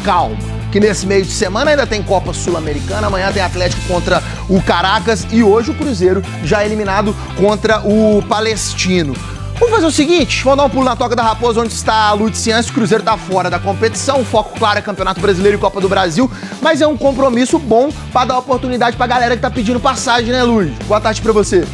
calma, que nesse meio de semana ainda tem Copa Sul-Americana, amanhã tem Atlético contra o Caracas e hoje o Cruzeiro já eliminado contra o Palestino. Vamos fazer o seguinte, vamos dar um pulo na Toca da Raposa, onde está a Luciance. O Cruzeiro está fora da competição, o foco claro é Campeonato Brasileiro e Copa do Brasil, mas é um compromisso bom para dar oportunidade para a galera que tá pedindo passagem, né, Luiz? Boa tarde para você.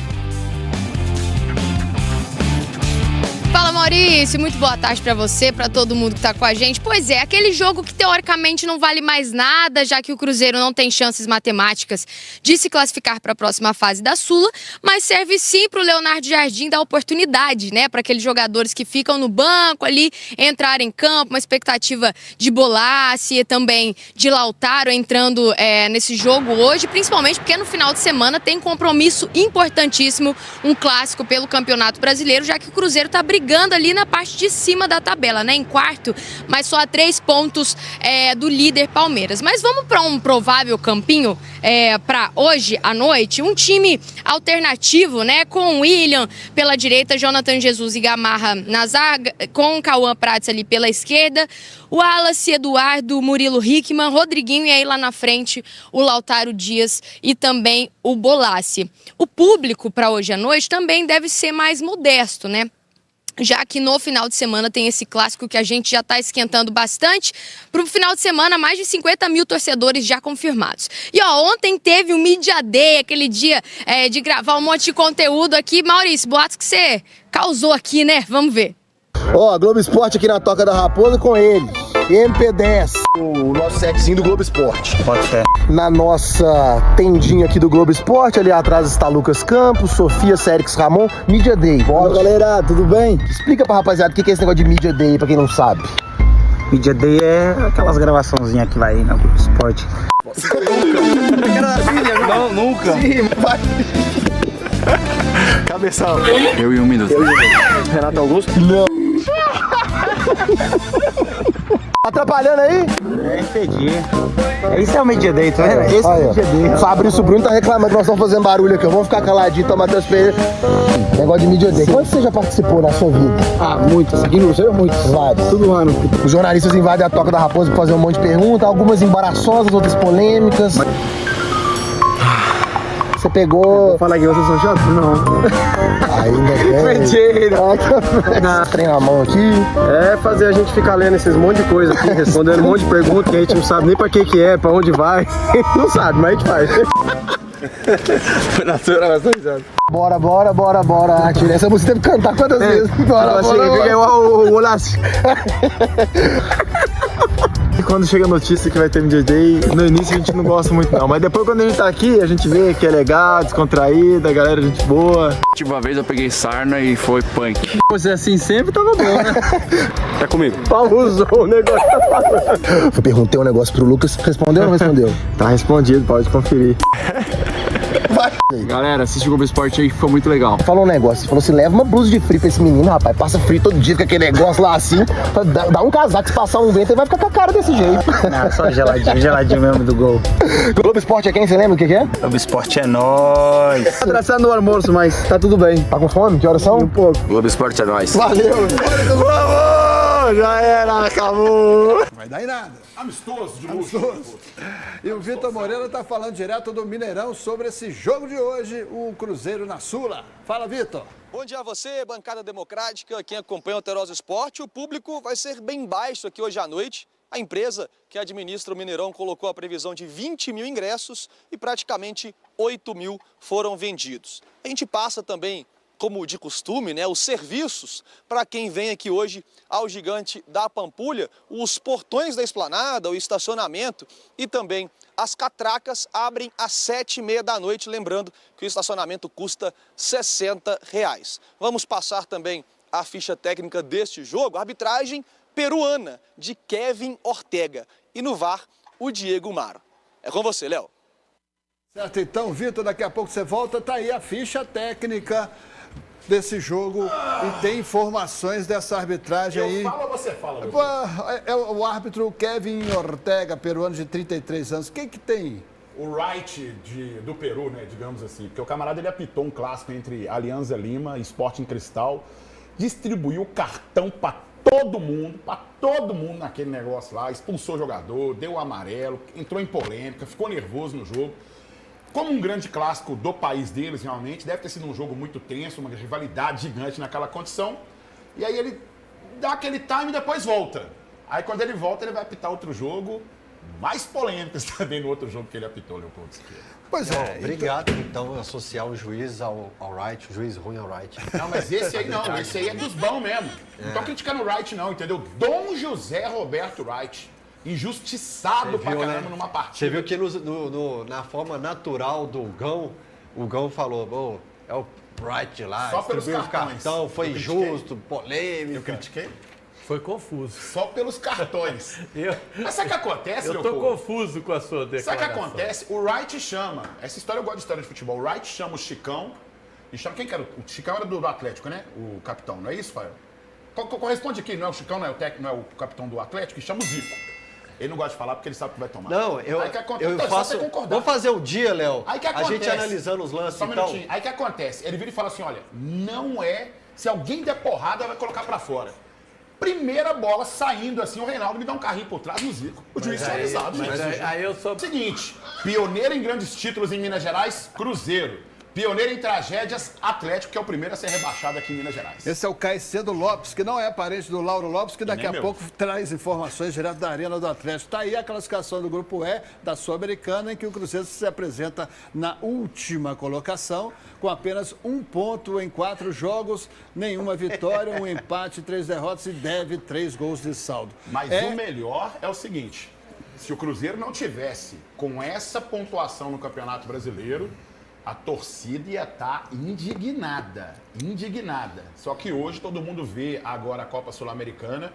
Fala, Maurício, muito boa tarde pra você, pra todo mundo que tá com a gente. Pois é, aquele jogo que teoricamente não vale mais nada, já que o Cruzeiro não tem chances matemáticas de se classificar para a próxima fase da Sula, mas serve sim pro Leonardo Jardim dar oportunidade, né, para aqueles jogadores que ficam no banco ali, entrarem em campo, uma expectativa de Bolassi e também de Lautaro entrando nesse jogo hoje, principalmente porque no final de semana tem compromisso importantíssimo, um clássico pelo Campeonato Brasileiro, já que o Cruzeiro tá brigando ali na parte de cima da tabela, né, em quarto, mas só a 3 pontos do líder Palmeiras. Mas vamos para um provável campinho para hoje à noite, um time alternativo, né, com William pela direita, Jonathan Jesus e Gamarra na zaga, com Cauã Prats ali pela esquerda, o Wallace, Eduardo, Murilo Hickman, Rodriguinho e aí lá na frente o Lautaro Dias e também o Bolassi. O público para hoje à noite também deve ser mais modesto, né? Já que no final de semana tem esse clássico que a gente já está esquentando bastante. Para o final de semana, mais de 50 mil torcedores já confirmados. E ó, ontem teve o Media Day, aquele dia de gravar um monte de conteúdo aqui. Maurício, boatos que você causou aqui, né? Vamos ver. Ó, Globo Esporte aqui na Toca da Raposa com ele, MP10, o nosso setzinho do Globo Esporte. Pode ser. Na nossa tendinha aqui do Globo Esporte, ali atrás está Lucas Campos, Sofia, Sérix Ramon, Media Day. Bora, galera, tudo bem? Explica pra rapaziada o que é esse negócio de Media Day, pra quem não sabe. Media Day é aquelas gravaçãozinhas que vai aí no Globo Esporte. Não, nunca. Sim, vai. Cabeção. Eu e um minuto. Renato Augusto? Não. Atrapalhando aí? É, entendi. Esse é o Media Day, tá vendo? Esse é o Media Day. Fabrício Bruno tá reclamando que nós estamos fazendo barulho aqui. Vamos ficar caladinho, tomar teus peitos. Negócio de Media Day. Quanto você já participou na sua vida? Ah, muitos. Aqui no Cruzeiro, muitos. Vários. Todo ano. Os jornalistas invadem a Toca da Raposa pra fazer um monte de perguntas, algumas embaraçosas, outras polêmicas. Você pegou... Fala que vocês são chatos? Não. Ainda tem. Mentira. Trem na mão aqui. É fazer a gente ficar lendo esses monte de coisa aqui, respondendo um monte de perguntas que a gente não sabe nem pra que é, pra onde vai. Não sabe, mas a gente faz. Foi natural, mas risada. Bora. Atira. Essa música teve que cantar quantas vezes? Bora. Fica igual o Olassi. E quando chega a notícia que vai ter Media Day, no início a gente não gosta muito não, mas depois quando a gente tá aqui, a gente vê que é legal, descontraída, a galera é gente boa. Tipo, uma vez eu peguei sarna e foi punk. Você assim sempre tava bom, né? Tá comigo. Pausou o negócio tá falando. Eu perguntei um negócio pro Lucas, respondeu ou não respondeu? Tá respondido, pode conferir. Vai. Galera, assiste o Globo Esporte aí que ficou muito legal. Falou um negócio, falou assim, leva uma blusa de frio pra esse menino, rapaz, passa frio todo dia com aquele negócio lá assim, dá um casaco, se passar um vento, ele vai ficar com a cara desse jeito. Não, só geladinho mesmo do gol. Globo Esporte é quem? Você lembra o que é? Globo Esporte é nóis. Tá atrasando o almoço, mas tá tudo bem. Tá com fome? Que horas são? Um pouco. Globo Esporte é nóis. Valeu! Vamos! Já era, acabou! Vai dar em nada. Amistoso de luxo. E o Vitor Moreira tá falando direto do Mineirão sobre esse jogo de hoje, o Cruzeiro na Sula. Fala, Vitor. Bom dia a você, bancada democrática, quem acompanha o Alterosa Esporte. O público vai ser bem baixo aqui hoje à noite. A empresa que administra o Mineirão colocou a previsão de 20 mil ingressos e praticamente 8 mil foram vendidos. A gente passa também, como de costume, né, os serviços para quem vem aqui hoje ao Gigante da Pampulha, os portões da esplanada, o estacionamento e também as catracas abrem às 7h30 da noite, lembrando que o estacionamento custa R$ 60. Vamos passar também a ficha técnica deste jogo, a arbitragem peruana de Kevin Ortega e no VAR o Diego Maro. É com você, Léo. Certo, então, Vitor, daqui a pouco você volta, tá aí a ficha técnica desse jogo e tem informações dessa arbitragem aí. Fala ou você fala? É o árbitro Kevin Ortega, peruano de 33 anos. Quem que tem? O right do Peru, né, digamos assim, porque o camarada ele apitou um clássico entre Alianza Lima e Sporting Cristal, distribuiu cartão para todo mundo naquele negócio lá, expulsou o jogador, deu o amarelo, entrou em polêmica, ficou nervoso no jogo. Como um grande clássico do país deles, realmente, deve ter sido um jogo muito tenso, uma rivalidade gigante naquela condição. E aí ele dá aquele time e depois volta. Aí quando ele volta, ele vai apitar outro jogo, mais polêmicas também no outro jogo que ele apitou, Leopoldo Siqueira. Pois é. Obrigado, então, associar o juiz ao right, o juiz ruim ao right. Não, mas esse aí não, esse aí é dos bons mesmo. Não tô criticando o Wright não, entendeu? Dom José Roberto Wright, injustiçado pra caramba numa partida. Você viu que na forma natural do Gão, o Gão falou, é o Wright lá, Só pelos distribuiu o cartões. cartão, foi Eu critiquei. injusto, polêmico. Eu critiquei? Foi confuso. Só pelos cartões. Mas sabe o que acontece, Eu tô Leopoldo? confuso com a sua declaração. Sabe o que acontece? O Wright chama, essa história eu gosto de história de futebol, o Wright chama o Chicão, e chama quem que era? O Chicão era do Atlético, né? O capitão, não é isso, Fael? Corresponde aqui, não é o Chicão, não é o técnico, não é o capitão do Atlético, e chama o Zico. Ele não gosta de falar porque ele sabe que vai tomar. Não, Aí que acontece? eu Então, só faço. você concordar. Vamos fazer um dia, Léo. Aí que a acontece? gente analisando os lances Só um então. minutinho. Aí que acontece? Ele vira e fala assim, olha, não é... Se alguém der porrada, vai colocar pra fora. Primeira bola saindo assim, o Reinaldo me dá um carrinho por trás no Zico. O juiz tinha avisado, gente. Mas aí eu sou... Seguinte, pioneiro em grandes títulos em Minas Gerais, Cruzeiro. Pioneiro em tragédias, Atlético, que é o primeiro a ser rebaixado aqui em Minas Gerais. Esse é o Caicedo Lopes, que não é parente do Lauro Lopes, que daqui nem a meu. pouco traz informações direto da Arena do Atlético. Tá aí a classificação do Grupo E da Sul-Americana, em que o Cruzeiro se apresenta na última colocação, com apenas 1 ponto em 4 jogos, nenhuma vitória, 1 empate, 3 derrotas e deve 3 gols de saldo. Mas o melhor é o seguinte, se o Cruzeiro não tivesse com essa pontuação no Campeonato Brasileiro, a torcida ia estar indignada. Só que hoje todo mundo vê agora a Copa Sul-Americana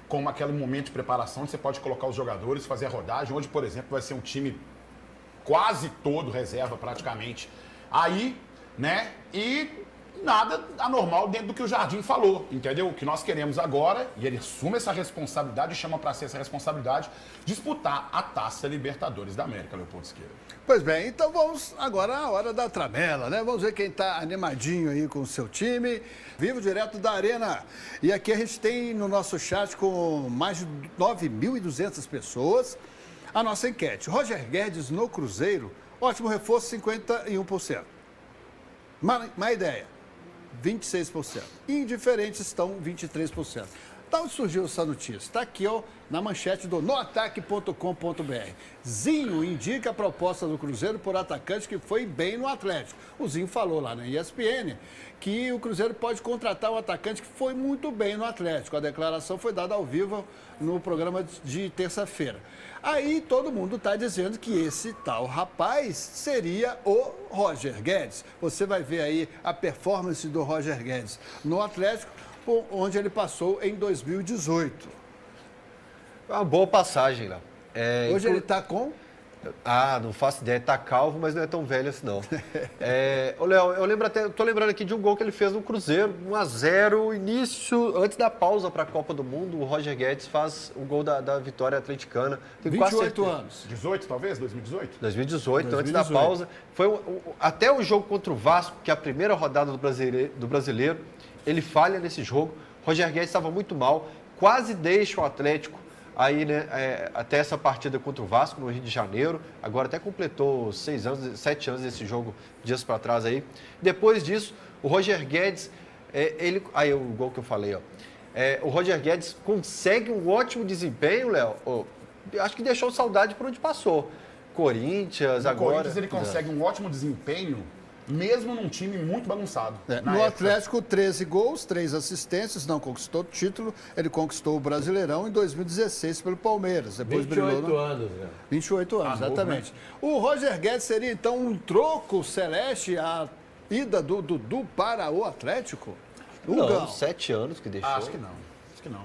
como aquele momento de preparação onde você pode colocar os jogadores, fazer a rodagem. Hoje, por exemplo, vai ser um time quase todo reserva praticamente. Aí, né, e nada anormal dentro do que o Jardim falou, entendeu? O que nós queremos agora, e ele assume essa responsabilidade e chama para si essa responsabilidade, disputar a Taça Libertadores da América, Leopoldo Siqueira. Pois bem, então vamos agora à hora da tramela, né? Vamos ver quem está animadinho aí com o seu time. Vivo direto da Arena. E aqui a gente tem no nosso chat com mais de 9.200 pessoas a nossa enquete. Roger Guedes no Cruzeiro, ótimo reforço, 51%. Má ideia, 26%. Indiferentes estão 23%. Da onde surgiu essa notícia? Está aqui, ó, na manchete do noataque.com.br. Zinho indica a proposta do Cruzeiro por atacante que foi bem no Atlético. O Zinho falou lá na ESPN que o Cruzeiro pode contratar um atacante que foi muito bem no Atlético. A declaração foi dada ao vivo no programa de terça-feira. Aí todo mundo está dizendo que esse tal rapaz seria o Roger Guedes. Você vai ver aí a performance do Roger Guedes no Atlético, onde ele passou em 2018. Uma boa passagem, Léo. Hoje ele está com... Não faço ideia, tá calvo, mas não é tão velho assim não. Ô Léo, tô lembrando aqui de um gol que ele fez no Cruzeiro, 1-0, início, antes da pausa para a Copa do Mundo, o Roger Guedes faz o gol da vitória atleticana. Tenho 28 anos. 18 talvez? 2018? 2018, antes da pausa. Foi até o jogo contra o Vasco, que é a primeira rodada do brasileiro, ele falha nesse jogo. Roger Guedes estava muito mal, quase deixa o Atlético aí, né, até essa partida contra o Vasco no Rio de Janeiro. Agora até completou 7 anos desse jogo, dias para trás aí. Depois disso, o Roger Guedes, aí o gol que eu falei, ó. O Roger Guedes consegue um ótimo desempenho, Léo. Acho que deixou saudade por onde passou. Corinthians, No agora. Corinthians ele consegue um ótimo desempenho, mesmo num time muito bagunçado. na No época. Atlético, 13 gols, 3 assistências, não conquistou o título. Ele conquistou o Brasileirão em 2016 pelo Palmeiras. Depois 28 brilhou, anos, né? 28 anos, novo, exatamente. O Roger Guedes seria, então, um troco celeste à ida do Dudu para o Atlético? Não, 7 anos que deixou. Acho que não.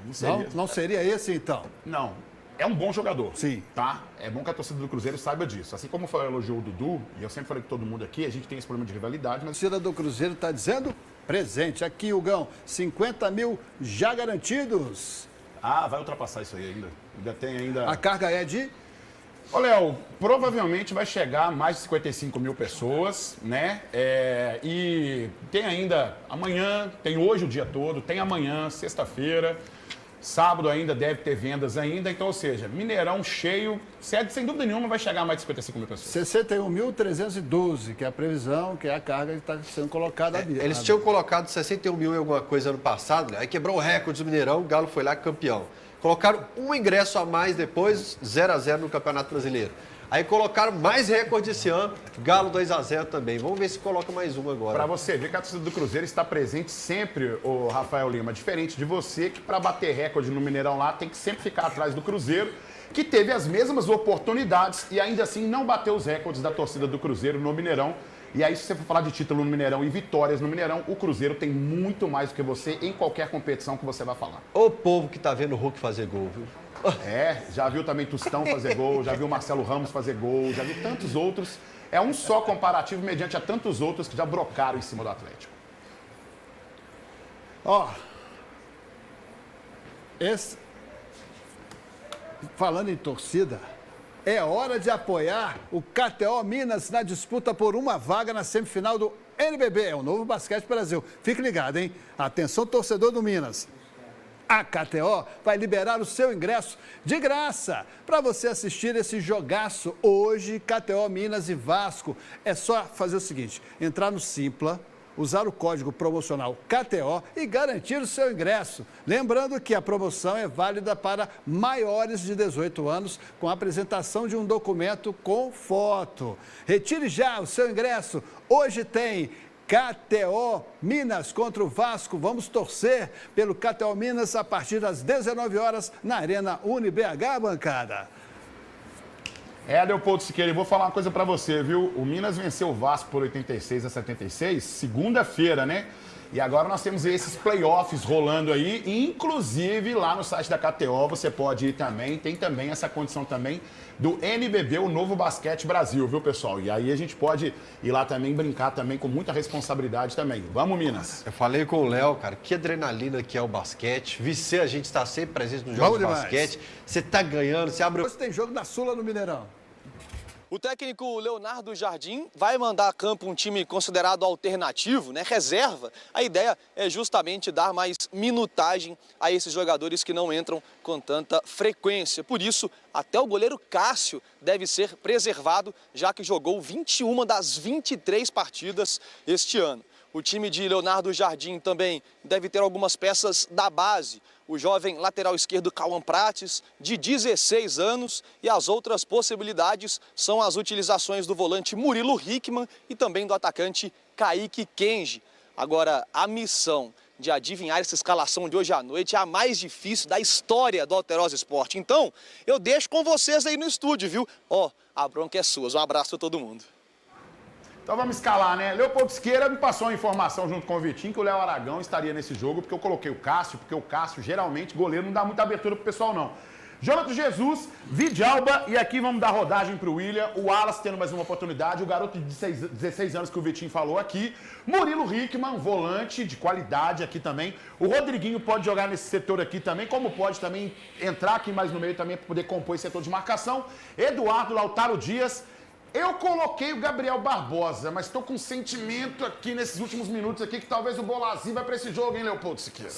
Não seria. Não seria esse, então? Não. É um bom jogador. Sim. Tá? É bom que a torcida do Cruzeiro saiba disso. Assim como foi o elogio o Dudu, e eu sempre falei que todo mundo aqui, a gente tem esse problema de rivalidade, A mas torcida do Cruzeiro está dizendo presente. Aqui, Hugão, 50 mil já garantidos. vai ultrapassar isso aí ainda. Ainda tem ainda... A carga é de... Ô, Léo, provavelmente vai chegar a mais de 55 mil pessoas, né? E tem ainda amanhã, tem hoje o dia todo, tem amanhã, sexta-feira. Sábado ainda deve ter vendas ainda, então, ou seja, Mineirão cheio, sem dúvida nenhuma vai chegar a mais de 55 mil pessoas. 61.312, que é a previsão, que é a carga que está sendo colocada ali. Eles tinham colocado 61 mil em alguma coisa ano passado, né? Aí quebrou o recorde do Mineirão, o Galo foi lá campeão. Colocaram um ingresso a mais depois, 0-0 no Campeonato Brasileiro. Aí colocaram mais recorde esse ano, Galo 2-0 também. Vamos ver se coloca mais um agora. Para você ver que a torcida do Cruzeiro está presente sempre, o Rafael Lima, diferente de você, que para bater recorde no Mineirão lá tem que sempre ficar atrás do Cruzeiro, que teve as mesmas oportunidades e ainda assim não bateu os recordes da torcida do Cruzeiro no Mineirão. E aí, se você for falar de título no Mineirão e vitórias no Mineirão, o Cruzeiro tem muito mais do que você em qualquer competição que você vai falar. O povo que tá vendo o Hulk fazer gol, viu? Já viu também Tostão fazer gol, já viu Marcelo Ramos fazer gol, já viu tantos outros. É um só comparativo mediante a tantos outros que já brocaram em cima do Atlético. Falando em torcida, é hora de apoiar o KTO Minas na disputa por uma vaga na semifinal do NBB, é o Novo Basquete Brasil. Fique ligado, hein? Atenção, torcedor do Minas. A KTO vai liberar o seu ingresso de graça para você assistir esse jogaço hoje, KTO Minas e Vasco. É só fazer o seguinte, entrar no Simpla, usar o código promocional KTO e garantir o seu ingresso. Lembrando que a promoção é válida para maiores de 18 anos, com a apresentação de um documento com foto. Retire já o seu ingresso. Hoje tem KTO Minas contra o Vasco. Vamos torcer pelo KTO Minas a partir das 19 horas na Arena UniBH, bancada. Leopoldo Siqueira, eu vou falar uma coisa pra você, viu? O Minas venceu o Vasco por 86-76, segunda-feira, né? E agora nós temos esses playoffs rolando aí, inclusive lá no site da KTO você pode ir também, tem também essa condição também do NBB, o Novo Basquete Brasil, viu, pessoal? E aí a gente pode ir lá também brincar também com muita responsabilidade também. Vamos, Minas! Eu falei com o Léo, cara, que adrenalina que é o basquete. Vice, a gente está sempre presente nos jogos de basquete. Você tá ganhando, você abre... Hoje tem jogo da Sula no Mineirão. O técnico Leonardo Jardim vai mandar a campo um time considerado alternativo, né, reserva. A ideia é justamente dar mais minutagem a esses jogadores que não entram com tanta frequência. Por isso, até o goleiro Cássio deve ser preservado, já que jogou 21 das 23 partidas este ano. O time de Leonardo Jardim também deve ter algumas peças da base. O jovem lateral esquerdo Cauã Prates, de 16 anos, e as outras possibilidades são as utilizações do volante Murilo Hickman e também do atacante Kaique Kenji. Agora, a missão de adivinhar essa escalação de hoje à noite é a mais difícil da história do Alterosa Esporte. Então, eu deixo com vocês aí no estúdio, viu? A bronca é sua. Um abraço para todo mundo. Então vamos escalar, né? Leopoldo Siqueira me passou a informação junto com o Vitinho que o Léo Aragão estaria nesse jogo, porque eu coloquei o Cássio, porque o Cássio, geralmente, goleiro, não dá muita abertura pro pessoal, não. Jonathan Jesus, Vidalba, e aqui vamos dar rodagem pro William, o Wallace tendo mais uma oportunidade, o garoto de 16 anos que o Vitinho falou aqui, Murilo Hickman, volante de qualidade aqui também, o Rodriguinho pode jogar nesse setor aqui também, como pode também entrar aqui mais no meio também para poder compor esse setor de marcação, Eduardo Lautaro Dias. Eu coloquei o Gabriel Barbosa, mas estou com um sentimento aqui nesses últimos minutos aqui que talvez o Bolazzi vai para esse jogo, hein, Leopoldo Siqueira?